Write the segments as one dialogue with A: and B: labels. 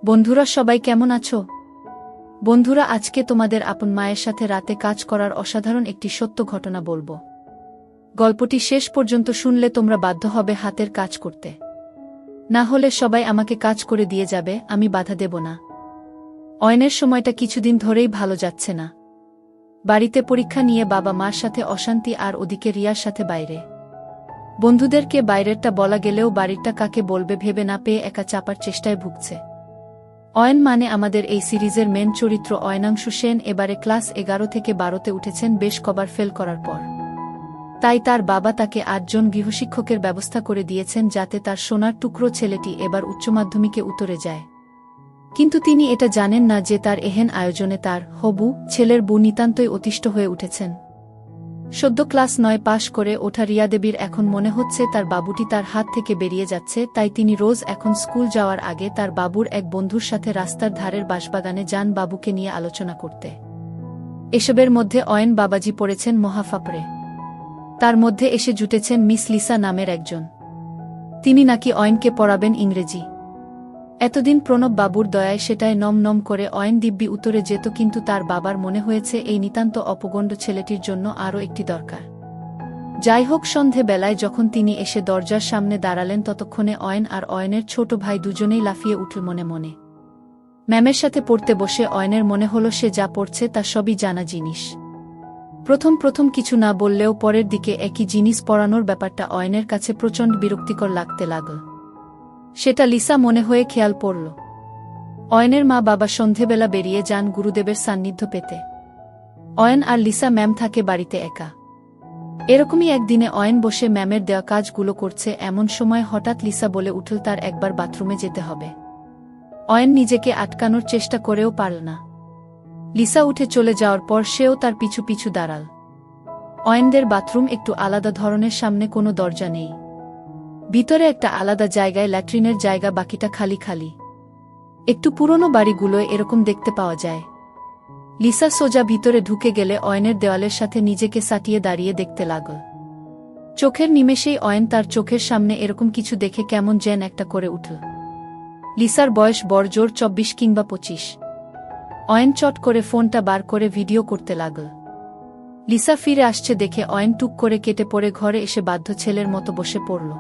A: বন্ধুরা সবাই কেমন আছো? বন্ধুরা আজকে তোমাদের আপন মায়ের সাথে রাতে কাজ করার অসাধারণ একটি সত্য ঘটনা বলবো। গল্পটি শেষ পর্যন্ত শুনলে তোমরা বাধ্য হবে হাতের কাজ করতে। না হলে সবাই আমাকে কাজ করে দিয়ে যাবে, আমি বাধা দেব না। অয়নের সময়টা কিছুদিন ধরেই ভালো যাচ্ছে না। বাড়িতে পরীক্ষা নিয়ে বাবা মার সাথে অশান্তি, আর ওদিকে রিয়ার সাথে বাইরে। বন্ধুদেরকে বাইরেরটা বলা গেলেও বাড়িরটা কাকে বলবে ভেবে না পেয়ে একা চাপার চেষ্টায় ভুগছে। অয়ন মানে আমাদের এই সিরিজের মেন চরিত্র অয়নাংশু সেন এবারে ক্লাস 11 থেকে 12তে উঠেছেন বেশ কবার ফেল করার পর। তাই তার বাবা তাকে 8 জন গৃহশিক্ষকের ব্যবস্থা করে দিয়েছেন যাতে তার সোনার টুকরো ছেলেটি এবার উচ্চমাধ্যমিকে উতরে যায়। কিন্তু তিনি এটা জানেন না যে তার এহেন আয়োজনে তার হবু ছেলের বউ নিতান্তই অতিষ্ঠ হয়ে উঠেছেন। সদ্য ক্লাস 9 পাশ করে ওঠা রিয়া দেবীর এখন মনে হচ্ছে তার বাবুটি তার হাত থেকে বেরিয়ে যাচ্ছে, তাই তিনি রোজ এখন স্কুল যাওয়ার আগে তার বাবুর এক বন্ধুর সাথে রাস্তার ধারের বাঁশবাগানে যান বাবুকে নিয়ে আলোচনা করতে। এসবের মধ্যে অয়ন বাবাজি পড়েছেন মহাফাপড়ে। তার মধ্যে এসে জুটেছেন মিস লিসা নামের একজন। তিনি নাকি অয়নকে পড়াবেন ইংরেজি। এতদিন প্রণব বাবুর দয়ায় সেটায় নম নম করে অয়ন দিব্যি উত্তরে যেত, কিন্তু তার বাবার মনে হয়েছে এই নিতান্ত অপগণ্ড ছেলেটির জন্য আরও একটি দরকার। যাই হোক, সন্ধে বেলায় যখন তিনি এসে দরজার সামনে দাঁড়ালেন ততক্ষণে অয়ন আর অয়নের ছোট ভাই দুজনেই লাফিয়ে উঠল মনে মনে। ম্যামের সাথে পড়তে বসে অয়নের মনে হলো সে যা পড়ছে তা সবই জানা জিনিস। প্রথম কিছু না বললেও পরের দিকে একই জিনিস পড়ানোর ব্যাপারটা অয়নের কাছে প্রচণ্ড বিরক্তিকর লাগতে লাগল। সেটা লিসা মনে হয়ে খেয়াল পড়ল। অয়নের মা বাবা সন্ধেবেলা বেরিয়ে যান গুরুদেবের সান্নিধ্য পেতে। অয়ন আর লিসা ম্যাম থাকে বাড়িতে একা। এরকমই একদিনে অয়ন বসে ম্যামের দেওয়া কাজগুলো করছে, এমন সময় হঠাৎ লিসা বলে উঠল তার একবার বাথরুমে যেতে হবে। অয়ন নিজেকে আটকানোর চেষ্টা করেও পারল না। লিসা উঠে চলে যাওয়ার পর সেও তার পিছু পিছু দাঁড়াল। অয়নদের বাথরুম একটু আলাদা ধরনের, সামনে কোনো দরজা নেই। ভিতরে একটা আলাদা জায়গায় ল্যাট্রিনের জায়গা, বাকিটা খালি খালি। একটু পুরনো বাড়িগুলোয় এরকম দেখতে পাওয়া যায়। লিসা সোজা ভিতরে ঢুকে গেলে অয়নের দেওয়ালের সাথে নিজেকে সাটিয়ে দাঁড়িয়ে দেখতে লাগল। চোখের নিমেষেই অয়ন তার চোখের সামনে এরকম কিছু দেখে কেমন যেন একটা করে উঠল। লিসার বয়স বড়জোর 24 কিংবা 25। অয়ন চট করে ফোনটা বার করে ভিডিও করতে লাগল। লিসা ফিরে আসছে দেখে অয়ন টুক করে কেটে পড়ে ঘরে এসে বাধ্য ছেলের মতো বসে পড়ল।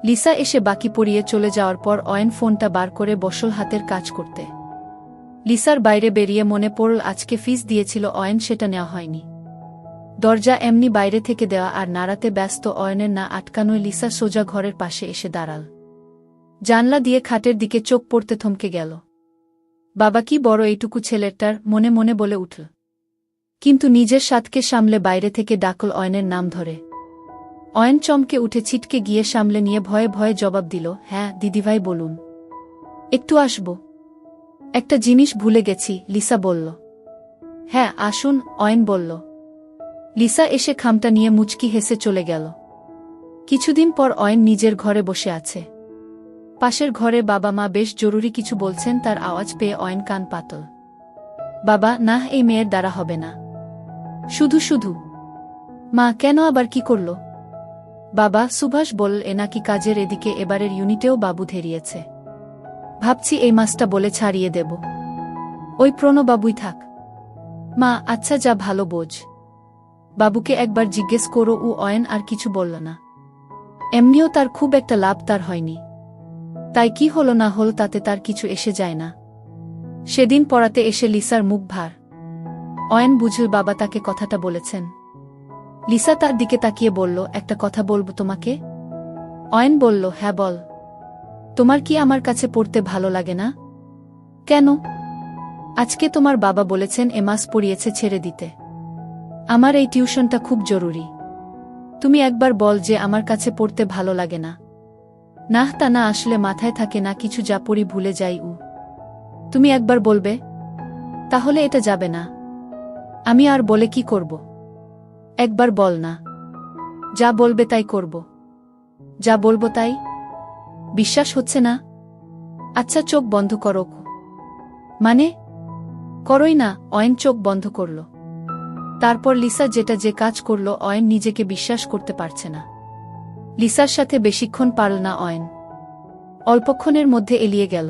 A: লিসা এসে বাকি পড়িয়ে চলে যাওয়ার পর অয়ন ফোনটা বার করে বসল হাতের কাজ করতে। লিসার বাইরে বেরিয়ে মনে পড়ল আজকে ফিস দিয়েছিল অয়ন, সেটা নেওয়া হয়নি। দরজা এমনি বাইরে থেকে দেওয়া আর নাড়াতে ব্যস্ত অয়নের না আটকানোয় লিসা সোজা ঘরের পাশে এসে দাঁড়াল। জানলা দিয়ে খাটের দিকে চোখ পড়তে থমকে গেল। বাবা কি বড় এইটুকু ছেলেটার, মনে মনে বলে উঠল। কিন্তু নিজের সাথকে সামলে বাইরে থেকে ডাকল অয়নের নাম ধরে। অয়ন চমকে উঠে ছিটকে গিয়ে সামলে নিয়ে ভয়ে ভয়ে জবাব দিল, হ্যাঁ দিদিভাই বলুন। একটু আসব। একটা জিনিস ভুলে গেছি, লিসা বলল। হ্যাঁ আসুন, অয়ন বলল। লিসা এসে খামটা নিয়ে মুচকি হেসে চলে গেল। কিছুদিন পর অয়ন নিজের ঘরে বসে আছে। পাশের ঘরে বাবা মা বেশ জরুরি কিছু বলছেন, তার আওয়াজ পেয়ে অয়ন কান পাতল। বাবা, না এই মেয়ের দ্বারা হবে না। শুধু শুধু। মা, কেন আবার কি করল? বাবা, সুভাষ বলল এ নাকি কাজের এদিকে এবারের ইউনিটেও বাবু ধেরিয়েছে। ভাবছি এই মাসটা বলে ছাড়িয়ে দেব। ওই প্রণবাবুই থাক। মা, আচ্ছা যা ভালো বোঝ। বাবুকে একবার জিজ্ঞেস করো। অয়ন আর কিছু বলল না। এমনিও তার খুব একটা লাভ তার হয়নি, তাই কি হলো না হল তাতে তার কিছু এসে যায় না। সেদিন পড়াতে এসে লিসার মুখ ভার। অয়ন বুঝল বাবা তাকে কথাটা বলেছেন। লিসা তার দিকে তাকিয়ে বলল, একটা কথা বলবো তোমাকে। অয়ন বলল, হ্যাঁ বল। তোমার কি আমার কাছে পড়তে ভালো লাগে না? কেন? আজকে তোমার বাবা বলেছেন এ মাস পড়িয়েছে ছেড়ে দিতে। আমার এই টিউশনটা খুব জরুরি। তুমি একবার বল যে আমার কাছে পড়তে ভালো লাগে না। না তা না আসলে মাথায় থাকে না কিছু, যা পড়ি ভুলে যাই। তুমি একবার বলবে? তাহলে এটা যাবে না। আমি আর বলে কি করব? একবার বল না। যা বলবে তাই করব। যা বলবো তাই। বিশ্বাস হচ্ছে না? আচ্ছা চোখ বন্ধ করো। মানে? করোই না। অয়ন চোখ বন্ধ করল। তারপর লিসা যেটা যে কাজ করল অয়ন নিজেকে বিশ্বাস করতে পারছে না। লিসার সাথে বেশিক্ষণ পারল না অয়ন। অল্পক্ষণের মধ্যে এলিয়ে গেল।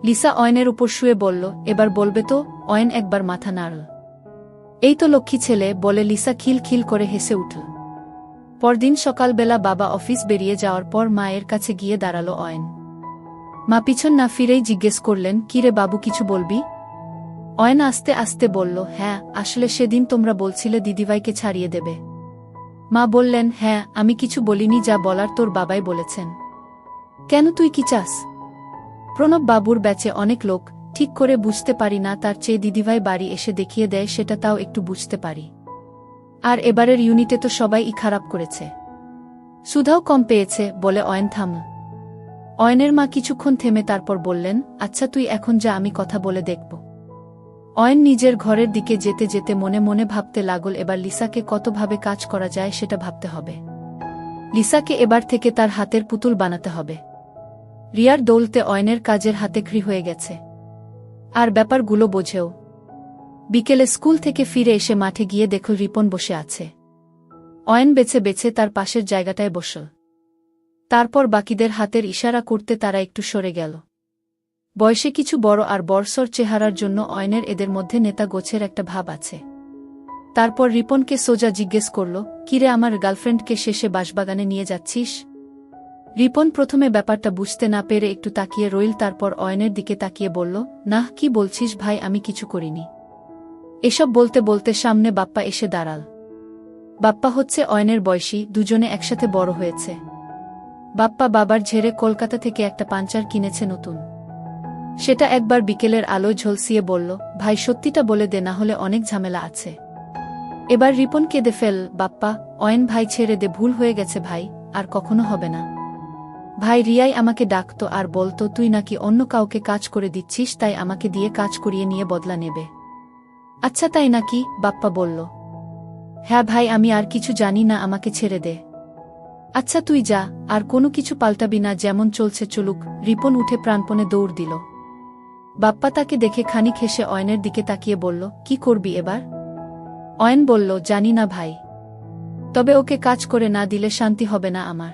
A: লিসা অয়নের উপর শুয়ে বলল, এবার বলবে তো? অয়ন একবার মাথা নাড়ল। এই তো লক্ষ্মী ছেলে, বলে লিসা খিল খিল করে হেসে উঠল। পরদিন সকালবেলা বাবা অফিস বেরিয়ে যাওয়ার পর মায়ের কাছে গিয়ে দাঁড়াল অয়ন। মা পিছন না ফিরেই জিজ্ঞেস করলেন, কিরে বাবু, কিছু বলবি? অয়ন আস্তে আস্তে বলল, হ্যাঁ, আসলে সেদিন তোমরা বলছিলে দিদিভাইকে ছাড়িয়ে দেবে। মা বললেন, হ্যাঁ, আমি কিছু বলিনি, যা বলার তোর বাবাই বলেছেন। কেন, তুই কি চাস? প্রণব বাবুর ব্যাচে অনেক লোক, ঠিক করে বুঝতে পারি না, তার চেয়ে দিদিভাই বাড়ি এসে দেখিয়ে দেয়, সেটা তাও একটু বুঝতে পারি। আর এবারের ইউনিটে তো সবাই খারাপ করেছে, সুধাও কম পেয়েছে, বলে অয়ন থামল। অয়নের মা কিছুক্ষণ থেমে তারপর বললেন, আচ্ছা তুই এখন যা, আমি কথা বলে দেখব। অয়ন নিজের ঘরের দিকে যেতে যেতে মনে মনে ভাবতে লাগল, এবার লিসাকে কতভাবে কাজ করা যায় সেটা ভাবতে হবে। লিসাকে এবার থেকে তার হাতের পুতুল বানাতে হবে। রিয়ার দৌলতে অয়নের কাজের হাতে খৃ হয়ে গেছে, আর ব্যাপারগুলো বোঝেও। বিকেলে স্কুল থেকে ফিরে এসে মাঠে গিয়ে দেখল রিপন বসে আছে। অয়ন বেছে বেছে তার পাশের জায়গাটায় বসল। তারপর বাকিদের হাতের ইশারা করতে তারা একটু সরে গেল। বয়সে কিছু বড় আর বর্ষর চেহারার জন্য অয়নের এদের মধ্যে নেতা গোছের একটা ভাব আছে। তারপর রিপনকে সোজা জিজ্ঞেস করল, কিরে, আমার গার্লফ্রেন্ডকে শেষে বাঁশবাগানে নিয়ে যাচ্ছিস? রিপন প্রথমে ব্যাপারটা বুঝতে না পেরে একটু তাকিয়ে রইল, তারপর অয়নের দিকে তাকিয়ে বলল, নাহ, কি বলছিস ভাই, আমি কিছু করিনি। এসব বলতে বলতে সামনে বাপ্পা এসে দাঁড়াল। বাপ্পা হচ্ছে অয়নের বয়সী, দুজনে একসাথে বড় হয়েছে। বাপ্পা বাবার ঝেড়ে কলকাতা থেকে একটা পাঞ্চার কিনেছে নতুন। সেটা একবার বিকেলের আলোয় ঝলসিয়ে বলল, ভাই সত্যিটা বলে দে, না হলে অনেক ঝামেলা আছে। এবার রিপন কেঁদে ফেল, বাপ্পা, অয়ন ভাই ছেড়ে দে, ভুল হয়ে গেছে ভাই, আর কখনো হবে না। ভাই, রিয়াই আমাকে ডাকত আর বলতো তুই নাকি অন্য কাউকে কাজ করে দিচ্ছিস, তাই আমাকে দিয়ে কাজ করিয়ে নিয়ে বদলা নেবে। আচ্ছা তাই নাকি? বাপ্পা বলল। হ্যাঁ ভাই, আমি আর কিছু জানি না, আমাকে ছেড়ে দে। আচ্ছা তুই যা, আর কোনো কিছু পাল্টাবি না, যেমন চলছে চলুক। রিপন উঠে প্রাণপণে দৌড় দিল। বাপ্পা তাকে দেখে খানিক হেসে অয়নের দিকে তাকিয়ে বলল, কি করবি এবার? অয়ন বলল, জানি না ভাই, তবে ওকে কাজ করে না দিলে শান্তি হবে না আমার।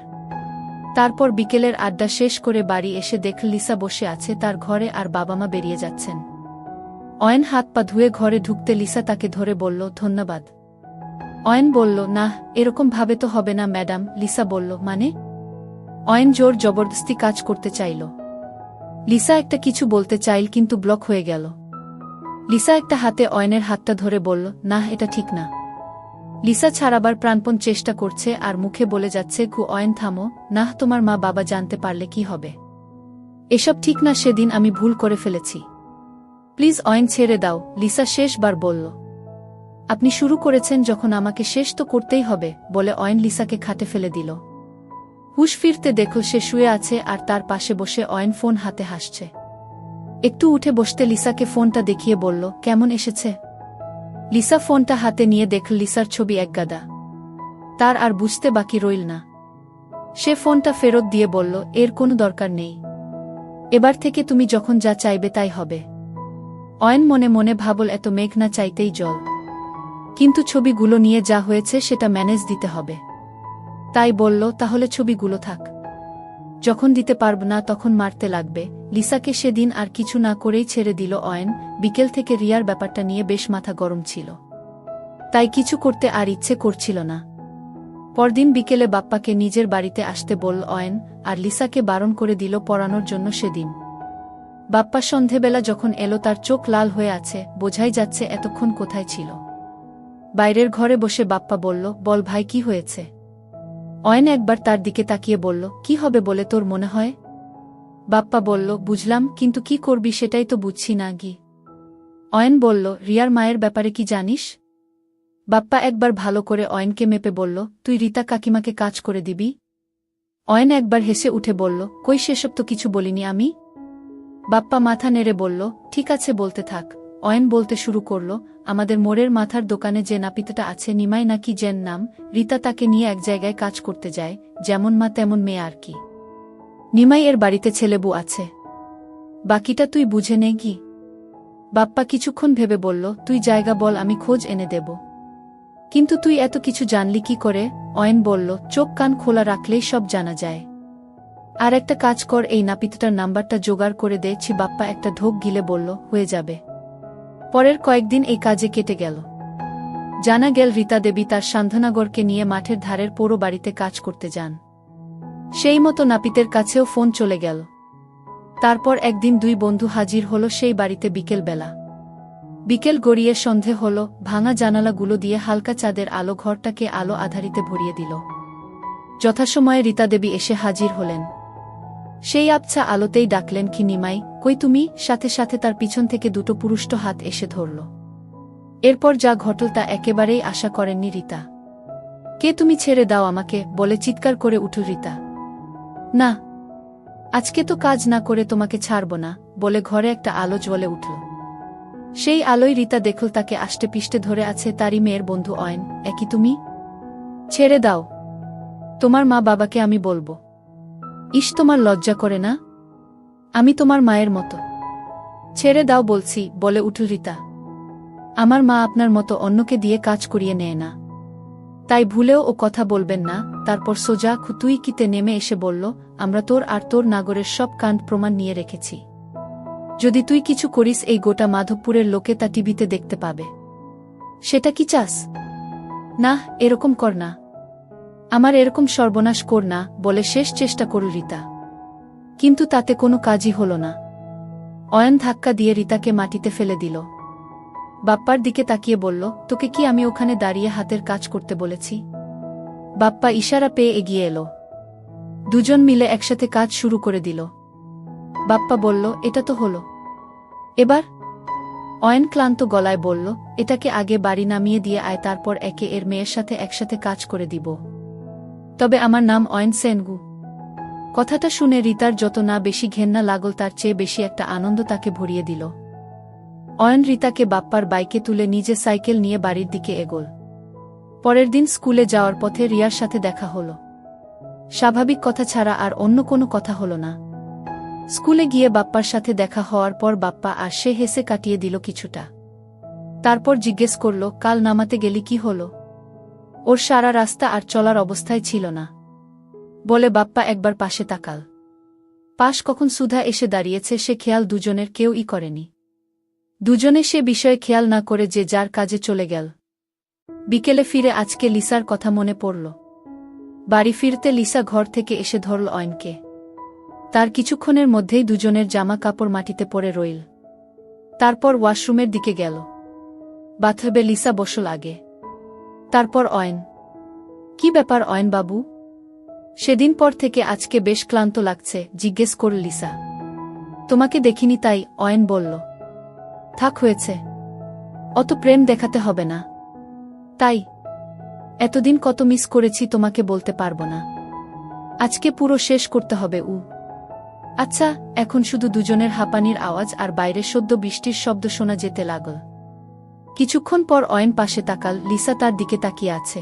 A: তারপর বিকেলের আড্ডা শেষ করে বাড়ি এসে দেখল লিসা বসে আছে তার ঘরে, আর বাবা মা বেরিয়ে যাচ্ছেন। অয়ন হাত পা ধুয়ে ঘরে ঢুকতে লিসা তাকে ধরে বলল, ধন্যবাদ। অয়ন বলল, না, এরকম ভাবে তো হবে না ম্যাডাম। লিসা বলল, মানে? অয়ন জোর জবরদস্তি কাজ করতে চাইল। লিসা একটা কিছু বলতে চাইল, কিন্তু ব্লক হয়ে গেল। লিসা একটা হাতে অয়নের হাতটা ধরে বলল, না, এটা ঠিক না। লিসা ছাড়াবার প্রাণপণ চেষ্টা করছে আর মুখে বলে যাচ্ছে, অয়ন থামো, না, তোমার মা বাবা জানতে পারলে কি হবে? এসব ঠিক না, সেদিন আমি ভুল করে ফেলেছি, প্লিজ অয়ন ছেড়ে দাও। লিসা শেষবার বলল, আপনি শুরু করেছেন যখন, আমাকে শেষ তো করতেই হবে, বলে অয়ন লিসাকে খাটে ফেলে দিল। হুশ ফিরতে দেখল সে শুয়ে আছে আর তার পাশে বসে অয়ন ফোন হাতে হাসছে। একটু উঠে বসতে লিসাকে ফোনটা দেখিয়ে বলল, কেমন এসেছে? লিসা ফোনটা হাতে নিয়ে দেখল লিসার ছবি একগাদা। তার আর বুঝতে বাকি রইল না। সে ফোনটা ফেরত দিয়ে বলল, এর কোনো দরকার নেই, এবার থেকে তুমি যখন যা চাইবে তাই হবে। অয়ন মনে মনে ভাবল, এত মেঘ না চাইতেই জল, কিন্তু ছবিগুলো নিয়ে যা হয়েছে সেটা ম্যানেজ দিতে হবে। তাই বলল, তাহলে ছবিগুলো থাক, যখন দিতে পারব না তখন মারতে লাগবে। লিসাকে সেদিন আর কিছু না করেই ছেড়ে দিল অয়ন। বিকেল থেকে রিয়ার ব্যাপারটা নিয়ে বেশ মাথা গরম ছিল, তাই কিছু করতে আর ইচ্ছে করছিল না। পরদিন বিকেলে বাপ্পাকে নিজের বাড়িতে আসতে বলল অয়ন, আর লিসাকে বারণ করে দিল পড়ানোর জন্য সেদিন। বাপ্পা সন্ধেবেলা যখন এলো তার চোখ লাল হয়ে আছে, বোঝাই যাচ্ছে এতক্ষণ কোথায় ছিল। বাইরের ঘরে বসে বাপ্পা বলল, বল ভাই, কি হয়েছে? অয়ন একবার তার দিকে তাকিয়ে বলল, কি হবে বলে তোর মনে হয়? বাপ্পা বলল, বুঝলাম, কিন্তু কি করবি সেটাই তো বুঝছি না গি। অয়ন বলল, রিয়ার মায়ের ব্যাপারে কি জানিস? বাপ্পা একবার ভালো করে অয়নকে মেপে বলল, তুই রীতা কাকিমাকে কাজ করে দিবি? অয়ন একবার হেসে উঠে বলল, কই, সেসব তো কিছু বলিনি আমি। বাপ্পা মাথা নেড়ে বলল, ঠিক আছে, বলতে থাক। অয়ন বলতে শুরু করল, আমাদের মোড়ের মাথার দোকানে যে নাপিতটা আছে, নিমাই নাকি যেন নাম, রীতা তাকে নিয়ে এক জায়গায় কাজ করতে যায়, যেমন মা তেমন মেয়ে আর কি। নিমাই এর বাড়িতে ছেলেবু আছে, বাকিটা তুই বুঝে নে কি। বাপ্পা কিছুক্ষণ ভেবে বলল, তুই জায়গা বল, আমি খোঁজ এনে দেব। কিন্তু তুই এত কিছু জানলি কি করে? অয়ন বলল, চোখ কান খোলা রাখলেই সব জানা যায়। আর একটা কাজ কর, এই নাপিতটার নাম্বারটা জোগাড় করে দে। বাপ্পা একটা ঢোক গিলে বলল, হয়ে যাবে। পরের কয়েকদিন এই কাজে কেটে গেল। জানা গেল রীতা দেবী তার সান্ধ্বনাগরকে নিয়ে মাঠের ধারের পোড়ো বাড়িতে কাজ করতে যান। সেই মতো নাপিতের কাছেও ফোন চলে গেল। তারপর একদিন দুই বন্ধু হাজির হল সেই বাড়িতে বিকেলবেলা। বিকেল গড়িয়ে সন্ধে হল, ভাঙা জানালাগুলো দিয়ে হালকা চাঁদের আলো ঘরটাকে আলো আধারিতে ভরিয়ে দিল। যথাসময়ে রীতা দেবী এসে হাজির হলেন। সেই আবছা আলোতেই ডাকলেন, কি নিমাই, কই তুমি? সাথে সাথে তার পিছন থেকে দুটো পুরুষ্ট হাত এসে ধরল। এরপর যা ঘটল তা একেবারেই আশা করেননি রীতা। কে তুমি? ছেড়ে দাও আমাকে, বলে চিৎকার করে উঠল রীতা। না, আজকে তো কাজ না করে তোমাকে ছাড়ব না, বলে ঘরে একটা আলো জ্বলে উঠল। সেই আলোয় রীতা দেখল তাকে আষ্টেপৃষ্টে ধরে আছে তারই মেয়ের বন্ধু অয়ন। একই তুমি? ছেড়ে দাও, তোমার মা বাবাকে আমি বলবো। ইস, তোমার লজ্জা করে না? আমি তোমার মায়ের মতো। ছেড়ে দাও বলছি, বলে উঠল রীতা। আমার মা আপনার মতো অন্যকে দিয়ে কাজ করিয়ে নেয় না, তাই ভুলেও ও কথা বলবেন না। তারপর সোজা খুতুইকিতে নেমে এসে বলল, আমরা তোর আর তোর নাগরের সব কাণ্ড প্রমাণ নিয়ে রেখেছি। যদি তুই কিছু করিস, এই গোটা মাধবপুরের লোকে তা টিভিতে দেখতে পাবে। সেটা কি চাস? না, এরকম কর না, আমার এরকম সর্বনাশ কর না, বলে শেষ চেষ্টা করল রীতা। কিন্তু তাতে কোনো কাজই হল না। অয়ন ধাক্কা দিয়ে রীতাকে মাটিতে ফেলে দিল। বাপ্পার দিকে তাকিয়ে বলল, তোকে কি আমি ওখানে দাঁড়িয়ে হাতের কাজ করতে বলেছি? বাপ্পা ইশারা পেয়ে এগিয়ে এলো। দুজন মিলে একসাথে কাজ শুরু করে দিল। বাপ্পা বলল, এটা তো হলো, এবার? অয়ন ক্লান্ত গলায় বলল, এটাকে আগে বাড়ি নামিয়ে দিয়ে আয়, তারপর একে এর মেয়ের সাথে একসাথে কাজ করে দিব। তবে আমার নাম অয়ন সেনগু। কথাটা শুনে রীতার যত না বেশি ঘেন্না লাগল, তার চেয়ে বেশি একটা আনন্দ তাকে ভরিয়ে দিল। অয়ন রীতাকে বাপ্পার বাইকে তুলে নিজে সাইকেল নিয়ে বাড়ির দিকে এগোল। পরের দিন স্কুলে যাওয়ার পথে রিয়ার সাথে দেখা হল। স্বাভাবিক কথা ছাড়া আর অন্য কোনো কথা হল না। স্কুলে গিয়ে বাপ্পার সাথে দেখা হওয়ার পর বাপ্পা আর সে হেসে কাটিয়ে দিল কিছুটা। তারপর জিজ্ঞেস করল, কাল নামাতে গেলি কি হলো? ওর সারা রাস্তা আর চলার অবস্থায় ছিল না, বলে বাপ্পা একবার পাশে তাকাল। পাশ কখন সুধা এসে দাঁড়িয়েছে সে খেয়াল দুজনের কেউই করেনি। দুজনে সে বিষয়ে খেয়াল না করে যে যার কাজে চলে গেল। বিকেলে ফিরে আজকে লিসার কথা মনে পড়ল। বাড়ি ফিরতে লিসা ঘর থেকে এসে ধরল অয়নকে। তার কিছুক্ষণের মধ্যেই দুজনের জামা কাপড় মাটিতে পড়ে রইল। তারপর ওয়াশরুমের দিকে গেল। বাথরুমে লিসা বসল আগে। তারপর অয়ন। কি ব্যাপার অয়ন বাবু? সেদিন পর থেকে আজকে বেশ ক্লান্ত লাগছে, জিজ্ঞেস করল লিসা। তোমাকে দেখিনি তাই, অয়ন বলল। থাক হয়েছে, অত প্রেম দেখাতে হবে না। তাই? এতদিন কত মিস করেছি তোমাকে বলতে পারবো না, আজকে পুরো শেষ করতে হবে। আচ্ছা, এখন শুধু দুজনের হাঁপানির আওয়াজ আর বাইরে সদ্য বৃষ্টির শব্দ শোনা যেতে লাগল। কিছুক্ষণ পর অয়ন পাশে তাকাল। লিসা তার দিকে তাকিয়ে আছে।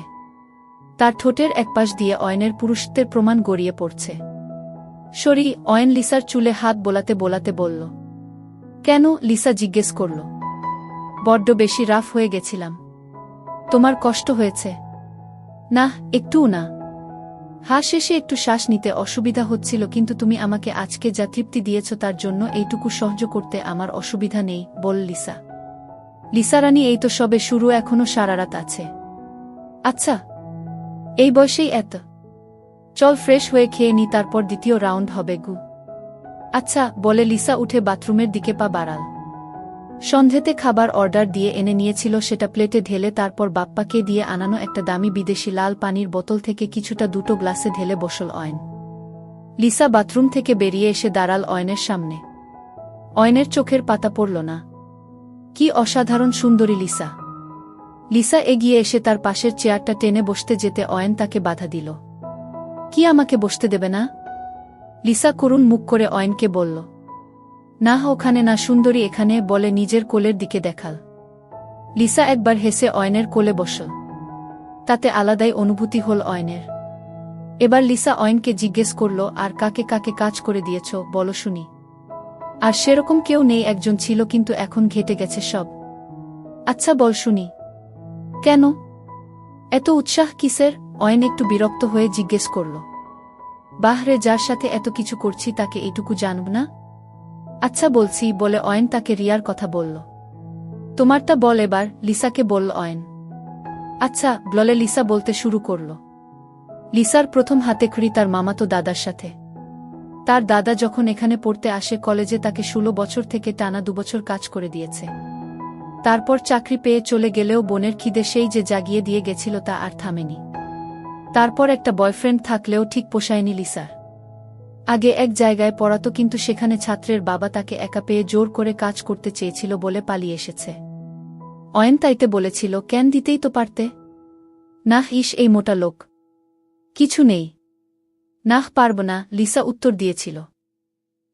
A: তার ঠোঁটের একপাশ দিয়ে অয়নের পুরুষত্বের প্রমাণ গড়িয়ে পড়ছে। সরি। অয়ন লিসার চুলে হাত বোলাতে বোলাতে বলল। কেন? লিসা জিজ্ঞেস করল। বড্ড বেশি রাফ হয়ে গেছিলাম। তোমার কষ্ট হয়েছে? না, একটুও না। শেষে একটু শ্বাস নিতে অসুবিধা হচ্ছিল, কিন্তু তুমি আমাকে আজকে যা তৃপ্তি দিয়েছ তার জন্য এইটুকু সহ্য করতে আমার অসুবিধা নেই, বল লিসা। লিসা রানী, এই তো সবে শুরু, এখনো সারা রাত আছে। আচ্ছা, এই বয়সেই এত? চল ফ্রেশ হয়ে খেয়ে নি, তারপর দ্বিতীয় রাউন্ড হবে গু। আচ্ছা, বলে লিসা উঠে বাথরুমের দিকে পা বাড়াল। সন্ধেতে খাবার অর্ডার দিয়ে এনে নিয়েছিল, সেটা প্লেটে ঢেলে তারপর বাপ্পাকে দিয়ে আনানো একটা দামি বিদেশি লাল পানির বোতল থেকে কিছুটা দুটো গ্লাসে ঢেলে বসল অয়ন। লিসা বাথরুম থেকে বেরিয়ে এসে দাঁড়াল অয়নের সামনে। অয়নের চোখের পাতা পড়ল না। কি অসাধারণ সুন্দরী লিসা! লিসা এগিয়ে এসে তার পাশের চেয়ারটা টেনে বসতে যেতে অয়ন তাকে বাধা দিল। কি আমাকে বসতে দেবে না? লিসা করুণ মুখ করে অয়নকে বলল। না, ওখানে না সুন্দরী, এখানে, বলে নিজের কোলের দিকে দেখাল। লিসা একবার হেসে অয়নের কোলে বসল। তাতে আলাদাই অনুভূতি হল অয়নের। এবার লিসা অয়নকে জিজ্ঞেস করল, আর কাকে কাকে কাজ করে দিয়েছ বলো শুনি। আর সেরকম কেউ নেই, একজন ছিল কিন্তু এখন ঘেটে গেছে সব। আচ্ছা বল শুনি। কেন এত উৎসাহ কিসের? অয়ন একটু বিরক্ত হয়ে জিজ্ঞেস করল। বাহরে, যার সাথে এত কিছু করছি তাকে এইটুকু জানব না? আচ্ছা বলছি, বলে অয়ন তাকে রিয়ার কথা বলল। তোমারটা বল এবার, লিসাকে বলল অয়ন। আচ্ছা বলে লিসা বলতে শুরু করল। লিসার প্রথম হাতেখড়ি তার মামাতো দাদার সাথে। তার দাদা যখন এখানে পড়তে আসে কলেজে, তাকে 16 বছর থেকে টানা 2 বছর কাজ করে দিয়েছে। তারপর চাকরি পেয়ে চলে গেলেও বোনের খিদে সেই যে জাগিয়ে দিয়ে গেছিল তা আর থামেনি। তারপর একটা বয়ফ্রেন্ড থাকলেও ঠিক পোষায়নি লিসার। আগে এক জায়গায় পড়াতো, কিন্তু সেখানে ছাত্রের বাবা তাকে একা পেয়ে জোর করে কাজ করতে চেয়েছিল বলে পালিয়ে এসেছে। অয়ন তাইতে বলেছিল, কেন দিতেই তো পারতে। নাহ, ইস এই মোটা লোক, কিছু নেই। নাহ, পারব না, লিসা উত্তর দিয়েছিল।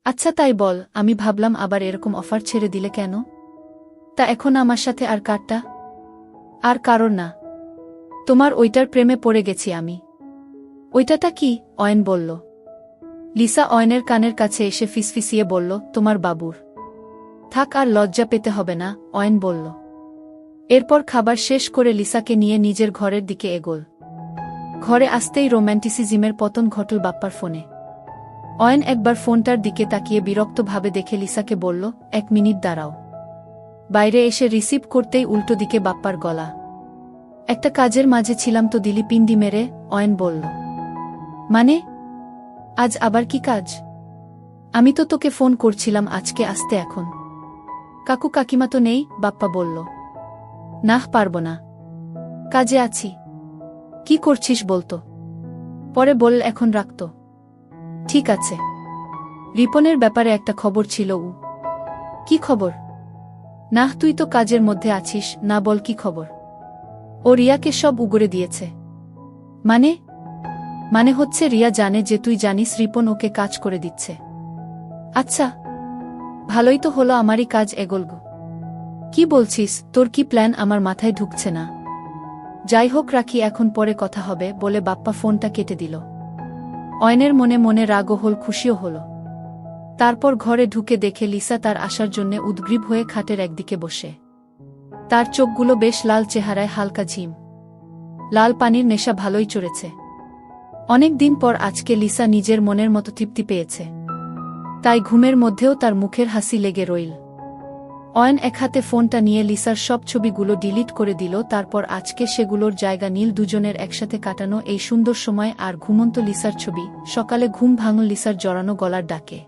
A: আচ্ছা তাই বল, আমি ভাবলাম আবার এরকম অফার ছেড়ে দিলে কেন? তা এখন আমার সাথে আর কারটা? আর কারোর না, তোমার ওইটার প্রেমে পড়ে গেছি আমি। ওইটাটা কি? অয়ন বলল। লিসা অয়নের কানের কাছে এসে ফিসফিসিয়ে বলল, তোমার বাবুর। থাক, আর লজ্জা পেতে হবে না, অয়ন বলল। এরপর খাবার শেষ করে লিসাকে নিয়ে নিজের ঘরের দিকে এগোল। ঘরে আসতেই রোম্যান্টিসিজমের পতন ঘটল বাপ্পার ফোনে। অয়ন একবার ফোনটার দিকে তাকিয়ে বিরক্তভাবে দেখে লিসাকে বলল, 1 মিনিট দাঁড়াও। বাইরে এসে রিসিভ করতেই উল্টো দিকে বাপ্পার গলা। একটা কাজের মাঝে ছিলাম তো দিলি পিন্ডি মেরে, অয়ন বলল। মানে? আজ আবার কি কাজ? আমি তো তোকে ফোন করছিলাম আজকে আসতে এখন। কাকু কাকিমা তো নেই, বাপ্পা বলল। নাহ, পারব না, কাজে আছি। কি করছিস বলতো? পরে বল, এখন রাখতো। ঠিক আছে। রিপনের ব্যাপারে একটা খবর ছিল। কি খবর? নাহ, তুই তো কাজের মধ্যে আছিস, না বল কি খবর। ও রিয়াকে সব উগরে দিয়েছে। মানে? মানে হচ্ছে রিয়া জানে যে তুই জানিস রিপন ওকে কাজ করে দিচ্ছে। আচ্ছা, ভালোই তো হলো, আমারই কাজ এগোলগ। কি বলছিস? তোর কি প্ল্যান আমার মাথায় ঢুকছে না। যাই হোক রাখি, এখন পরে কথা হবে, বলে বাপ্পা ফোনটা কেটে দিল। অয়নের মনে মনে রাগও হল, খুশিও হল। তারপর ঘরে ঢুকে দেখে লিসা তার আসার জন্যে উদ্গ্রীব হয়ে খাটের একদিকে বসে। তার চোখগুলো বেশ লাল, চেহারায় হালকা ঝিম। লাল পানির নেশা ভালোই চড়েছে। অনেক দিন পর আজকে লিসা নিজের মনের মতো তৃপ্তি পেয়েছে। তাই ঘুমের মধ্যেও তার মুখের হাসি লেগে রইল। অয়ন এক হাতে ফোনটা নিয়ে লিসার সব ছবিগুলো ডিলিট করে দিল। তারপর আজকে সেগুলোর জায়গা নীল দুজনের একসাথে কাটানো এই সুন্দর সময় আর ঘুমন্ত লিসার ছবি। সকালে ঘুম ভাঙল লিসার জড়ানো গলার ডাকে।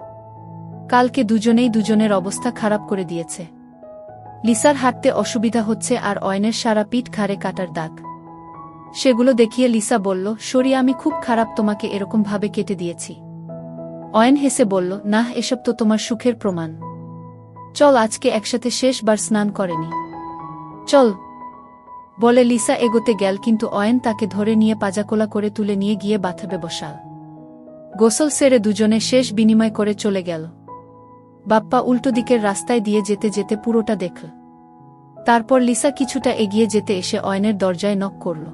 A: কালকে দুজনেই দুজনের অবস্থা খারাপ করে দিয়েছে। লিসার হাঁটতে অসুবিধা হচ্ছে আর অয়নের সারা পিঠ ঘাড়ে কাটার দাগ। সেগুলো দেখিয়ে লিসা বলল, সরি, আমি খুব খারাপ, তোমাকে এরকম ভাবে কেটে দিয়েছি। অয়ন হেসে বলল, নাহ, এসব তো তোমার সুখের প্রমাণ। চল আজকে একসাথে শেষবার স্নান করেনি। চল, বলে লিসা এগোতে গেল, কিন্তু অয়ন তাকে ধরে নিয়ে পাজাকোলা করে তুলে নিয়ে গিয়ে বাথরুমে বসাল। গোসল সেরে দুজনে শেষ বিনিময় করে চলে গেল। বাপ্পা উল্টো দিকের রাস্তায় দিয়ে যেতে যেতে পুরোটা দেখল। তারপর লিসা কিছুটা এগিয়ে যেতে এসে অয়নের দরজায় নক করল।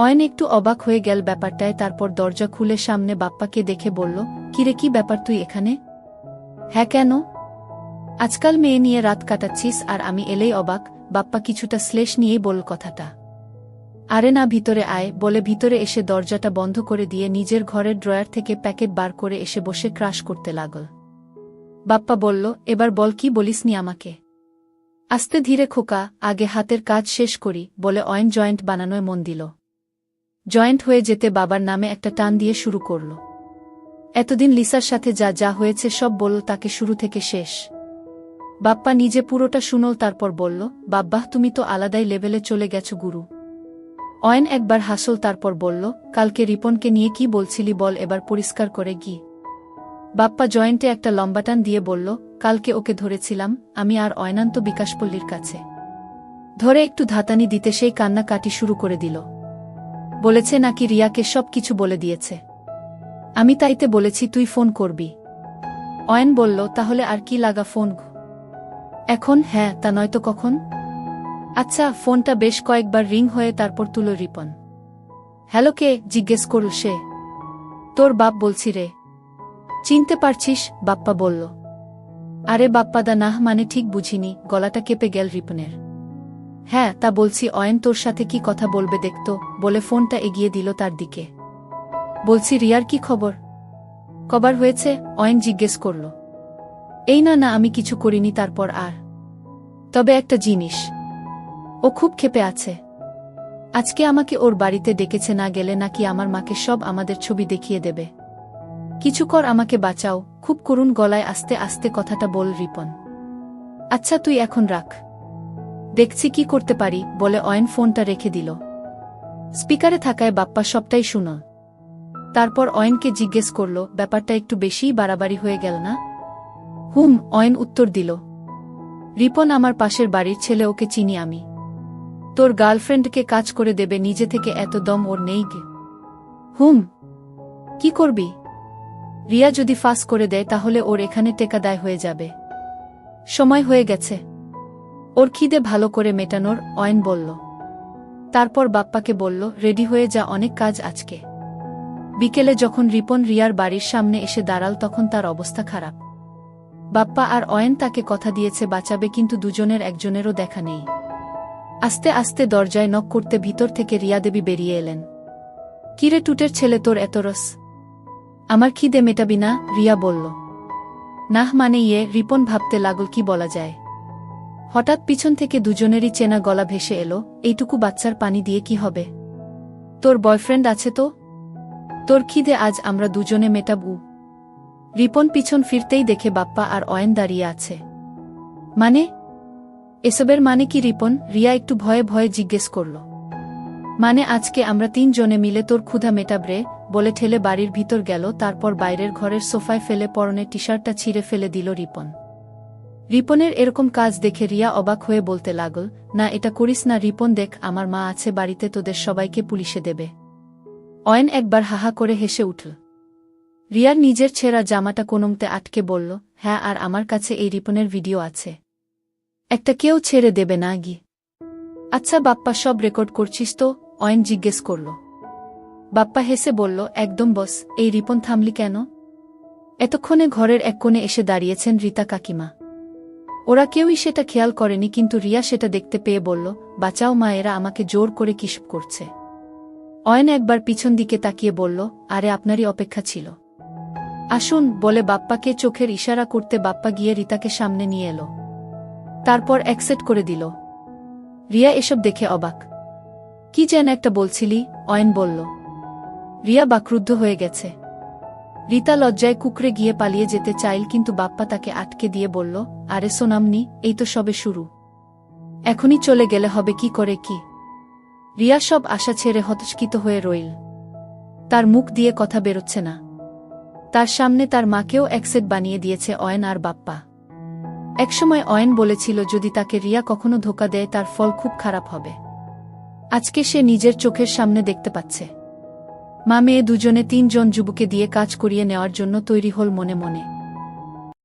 A: অয়ন একটু অবাক হয়ে গেল ব্যাপারটায়। তারপর দরজা খুলে সামনে বাপ্পাকে দেখে বলল, কিরে, কি ব্যাপার, তুই এখানে? হ্যাঁ, কেন? আজকাল মেয়ে নিয়ে রাত কাটাচ্ছিস আর আমি এলেই অবাক। বাপ্পা কিছুটা শ্লেষ নিয়েই বলল কথাটা। আরে না, ভিতরে আয়, বলে ভিতরে এসে দরজাটা বন্ধ করে দিয়ে নিজের ঘরের ড্রয়ার থেকে প্যাকেট বার করে এসে বসে ক্রাশ করতে লাগল। বাপ্পা বলল, এবার বল, কি বলিসনি আমাকে? আস্তে ধীরে খোকা, আগে হাতের কাজ শেষ করি, বলে অয়ন জয়েন্ট বানানোয় মন দিল। জয়েন্ট হয়ে যেতে বাবার নামে একটা টান দিয়ে শুরু করল। এতদিন লিসার সাথে যা যা হয়েছে সব বলল তাকে, শুরু থেকে শেষ। বাপ্পা নিজে পুরোটা শুনল। তারপর বলল, বাব্বাহ, তুমি তো আলাদাই লেভেলে চলে গেছো গুরু। অয়ন একবার হাসল, তারপর বলল, কালকে রিপনকে নিয়ে কি বলছিলি বল এবার পরিষ্কার করে গি। বাপ্পা জয়েন্টে একটা লম্বা টান দিয়ে বলল, কালকে ওকে ধরেছিলাম আমি আর অয়নান্ত বিকাশপল্লীর কাছে। ধরে একটু ধাতানি দিতে সেই কান্না কাটি শুরু করে দিল। বলেছে নাকি রিয়াকে সব কিছু বলে দিয়েছে। আমি তাইতে বলেছি তুই ফোন করবি। অয়ন বলল, তাহলে আর কি লাগা ফোন? এখন? হ্যাঁ, তা নয়তো কখন? আচ্ছা। ফোনটা বেশ কয়েকবার রিং হয়ে তারপর তুলো রিপন। হ্যালো, কে? জিজ্ঞেস করল সে। তোর বাপ বলছি রে। চিনতে পারছিস? বাপ্পা বলল। আরে বাপ্পাদা, নাহ, মানে ঠিক বুঝিনি। গলাটা কেঁপে গেল রিপনের। হ্যাঁ, তা বলছি অয়ন তোর সাথে কি কথা বলবে দেখতো, বলে ফোনটা এগিয়ে দিল তার দিকে। বলছি রিয়ার কি খবর? কবার হয়েছে? অয়ন জিজ্ঞেস করল। এই না না, আমি কিছু করিনি। তারপর আর তবে একটা জিনিস, ও খুব ক্ষেপে আছে। আজকে আমাকে ওর বাড়িতে ডেকেছে, না গেলে নাকি আমার মাকে সব আমাদের ছবি দেখিয়ে দেবে। কিছু কর, আমাকে বাঁচাও। খুব করুণ গলায় আস্তে আস্তে কথাটা বল রিপন। আচ্ছা তুই এখন রাখ, দেখছি কি করতে পারি, বলে অয়ন ফোনটা রেখে দিল। স্পিকারে থাকায় বাপ্পা সবটাই শুনল। তারপর অয়নকে জিজ্ঞেস করল, ব্যাপারটা একটু বেশিই বাড়াবাড়ি হয়ে গেল না? অয়ন উত্তর দিল। রিপন আমার পাশের বাড়ির ছেলে, ওকে চিনি আমি। তোর গার্লফ্রেন্ডকে কাজ করে দেবে নিজে থেকে, এত দম ওর নেই গে। কি করবি? রিয়া যদি ফাঁস করে দেয় তাহলে ওর এখানে টেকাদায় হয়ে যাবে। সময় হয়ে গেছে ওর খিদে ভালো করে মেটানোর, অয়ন বলল। তারপর বাপ্পাকে বলল, রেডি হয়ে যা, অনেক কাজ আজকে। বিকেলে যখন রিপন রিয়ার বাড়ির সামনে এসে দাঁড়াল তখন তার অবস্থা খারাপ। বাপ্পা আর অয়ন তাকে কথা দিয়েছে বাঁচাবে, কিন্তু দুজনের একজনেরও দেখা নেই। আস্তে আস্তে দরজায় নক করতে ভিতর থেকে রিয়া দেবী বেরিয়ে এলেন। কিরে টুটের ছেলে, তোর এত রস? আমার খিদে মেটাবি না? রিয়া বলল। নাহ মানে রিপন ভাবতে লাগল কি বলা যায়। হঠাৎ পিছন থেকে দুজনেরই চেনা গলা ভেসে এলো, এইটুকু বাচ্চার পানি দিয়ে কি হবে? তোর বয়ফ্রেন্ড আছে তো? তোর খিদে আজ আমরা দুজনে মেটাবু। রিপন পিছন ফিরতেই দেখে বাপ্পা আর অয়ন দাঁড়িয়ে আছে। মানে এসবের মানে কি রিপন? রিয়া একটু ভয়ে ভয়ে জিজ্ঞেস করল। মানে আজকে আমরা 3 জনে মিলে তোর ক্ষুধা মেটাবরে, বলে ঠেলে বাড়ির ভিতর গেল। তারপর বাইরের ঘরের সোফায় ফেলে পরনের টি-শার্টটা ছিঁড়ে ফেলে দিল রিপন। রিপনের এরকম কাজ দেখে রিয়া অবাক হয়ে বলতে লাগল, না এটা করিস না রিপন, দেখ আমার মা আছে বাড়িতে, তোদের সবাইকে পুলিশে দেবে। অয়ন একবার হাহা করে হেসে উঠল। রিয়ার নিজের ছেঁড়া জামাটা কোনোমতে আটকে বলল, হ্যাঁ, আর আমার কাছে এই রিপনের ভিডিও আছে। একটা কেউ ছেড়ে দেবে না গি। আচ্ছা বাপ্পা, সব রেকর্ড করছিস তো? অয়ন জিজ্ঞেস করল। বাপ্পা হেসে বলল, একদম বস। এই রিপন, থামলি কেন? এতক্ষণে ঘরের এক কোণে এসে দাঁড়িয়েছেন রীতা কাকিমা। ওরা কেউই সেটা খেয়াল করেনি, কিন্তু রিয়া সেটা দেখতে পেয়ে বলল, বাঁচাও মা, এরা আমাকে জোর করে কিসব করছে। অয়ন একবার পিছন দিকে তাকিয়ে বলল, আরে আপনারই অপেক্ষা ছিল, আসুন, বলে বাপ্পাকে চোখের ইশারা করতে বাপ্পা গিয়ে রীতাকে সামনে নিয়ে এলো। তারপর অ্যাকসেপ্ট করে দিল। রিয়া এসব দেখে অবাক। কি যেন একটা বলছিলি? অয়ন বলল। রিয়া বাকরুদ্ধ হয়ে গেছে। রীতা লজ্জায় কুকড়ে গিয়ে পালিয়ে যেতে চাইল, কিন্তু বাপ্পা তাকে আটকে দিয়ে বলল, আরে সোনামনি, এই তো সবে শুরু, এখনই চলে গেলে হবে কি করে কি? রিয়া সব আশা ছেড়ে হতচকিত হয়ে রইল। তার মুখ দিয়ে কথা বেরোচ্ছে না। তার সামনে তার মাকেও অ্যাকসেপ্ট বানিয়ে দিয়েছে অয়ন আর বাপ্পা। একসময় অয়ন বলেছিল যদি তাকে রিয়া কখনো ধোঁকা দেয় তার ফল খুব খারাপ হবে। আজকে সে নিজের চোখের সামনে দেখতে পাচ্ছে। মা মেয়ে দুজনে 3 জন যুবকে দিয়ে কাজ করিয়ে নেওয়ার জন্য তৈরি হল মনে মনে।